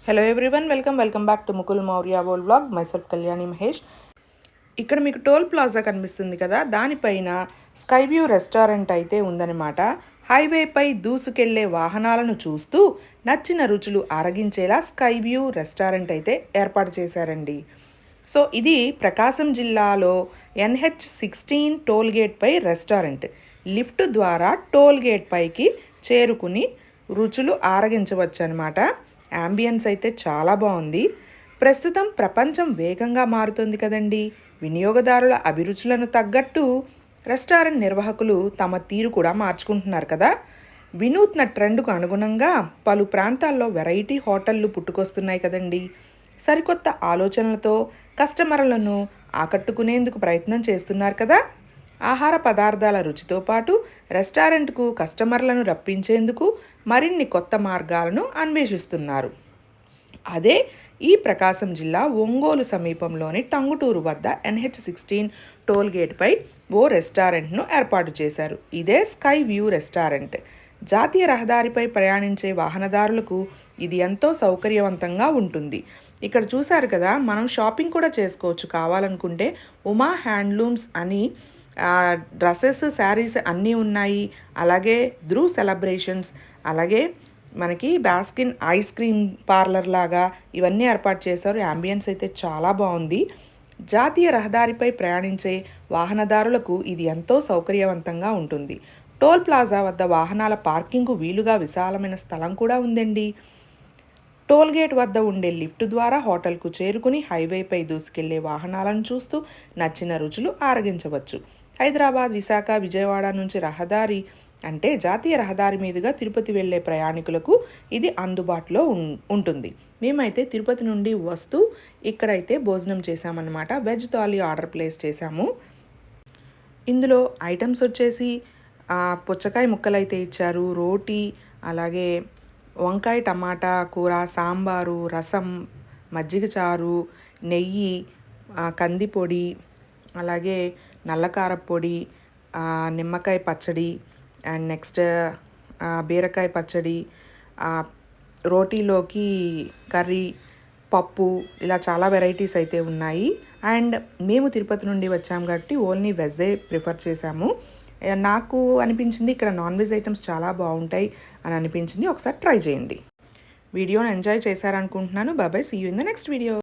Hello everyone, welcome back to Mukul Maurya world vlog. Myself Kalyani Mahesh. ఇక్కడ మీకు toll plaza కనిపిస్తుంది కదా, దానిపైన స్కై వ్యూ రెస్టారెంట్ అయితే ఉందన్నమాట. హైవేపై దూసుకెళ్లే వాహనాలను చూస్తూ నచ్చిన రుచులు ఆరగించేలా స్కై వ్యూ రెస్టారెంట్ అయితే ఏర్పాటు చేశారండి. సో ఇది ప్రకాశం జిల్లాలో NH16 టోల్ గేట్ పై రెస్టారెంట్. లిఫ్ట్ ద్వారా టోల్ గేట్ పైకి చేరుకుని రుచులు ఆరగించవచ్చు అనమాట. యాంబియన్స్ అయితే చాలా బాగుంది. ప్రస్తుతం ప్రపంచం వేగంగా మారుతుంది కదండి. వినియోగదారుల అభిరుచులను తగ్గట్టు రెస్టారెంట్ నిర్వాహకులు తమ తీరు కూడా మార్చుకుంటున్నారు కదా. వినూత్న ట్రెండ్కు అనుగుణంగా పలు ప్రాంతాల్లో వెరైటీ హోటళ్ళు పుట్టుకొస్తున్నాయి కదండి. సరికొత్త ఆలోచనలతో కస్టమర్లను ఆకట్టుకునేందుకు ప్రయత్నం చేస్తున్నారు కదా. ఆహార పదార్థాల రుచితో పాటు రెస్టారెంట్కు కస్టమర్లను రప్పించేందుకు మరిన్ని కొత్త మార్గాలను అన్వేషిస్తున్నారు. అదే ఈ ప్రకాశం జిల్లా ఒంగోలు సమీపంలోని టంగుటూరు వద్ద NH16 టోల్ గేట్పై ఓ రెస్టారెంట్ను ఏర్పాటు చేశారు. ఇదే స్కై వ్యూ రెస్టారెంట్. జాతీయ రహదారిపై ప్రయాణించే వాహనదారులకు ఇది ఎంతో సౌకర్యవంతంగా ఉంటుంది. ఇక్కడ చూశారు కదా, మనం షాపింగ్ కూడా చేసుకోవచ్చు కావాలనుకుంటే. ఉమా హ్యాండ్లూమ్స్ అని డ్రెస్సెస్, శారీస్ అన్నీ ఉన్నాయి. అలాగే ధ్రువ్ సెలబ్రేషన్స్, అలాగే మనకి బాస్కిన్ ఐస్ క్రీమ్ పార్లర్ లాగా ఇవన్నీ ఏర్పాటు చేశారు. యాంబియన్స్ అయితే చాలా బాగుంది. జాతీయ రహదారిపై ప్రయాణించే వాహనదారులకు ఇది ఎంతో సౌకర్యవంతంగా ఉంటుంది. టోల్ ప్లాజా వద్ద వాహనాల పార్కింగ్కు వీలుగా విశాలమైన స్థలం కూడా ఉందండి. టోల్ గేట్ వద్ద ఉండే లిఫ్ట్ ద్వారా హోటల్కు చేరుకుని హైవేపై దూసుకెళ్లే వాహనాలను చూస్తూ నచ్చిన రుచులు ఆరగించవచ్చు. హైదరాబాద్, విశాఖ, విజయవాడ నుంచి రహదారి అంటే జాతీయ రహదారి మీదుగా తిరుపతి వెళ్లే ప్రయాణికులకు ఇది అందుబాటులో ఉంటుంది. మేమైతే తిరుపతి నుండి వస్తూ ఇక్కడైతే భోజనం చేశామన్నమాట. వెజ్ థాలీ ఆర్డర్ ప్లేస్ చేశాము. ఇందులో ఐటమ్స్ వచ్చేసి పుచ్చకాయ ముక్కలు అయితే ఇచ్చారు, రోటీ, అలాగే వంకాయ టమాటా కూర, సాంబారు, రసం, మజ్జిగ చారు, నెయ్యి, కందిపొడి, అలాగే నల్లకారపొడి, నిమ్మకాయ పచ్చడి, అండ్ నెక్స్ట్ బీరకాయ పచ్చడి, రోటీలోకి కర్రీ, పప్పు, ఇలా చాలా వెరైటీస్ అయితే ఉన్నాయి. అండ్ మేము తిరుపతి నుండి వచ్చాము కాబట్టి ఓన్లీ వెజ్జే ప్రిఫర్ చేశాము. నాకు అనిపించింది ఇక్కడ నాన్ వెజ్ ఐటమ్స్ చాలా బాగుంటాయి అని అనిపించింది. ఒకసారి ట్రై చేయండి. వీడియోని ఎంజాయ్ చేశారనుకుంటున్నాను. Bye, see you in the next video.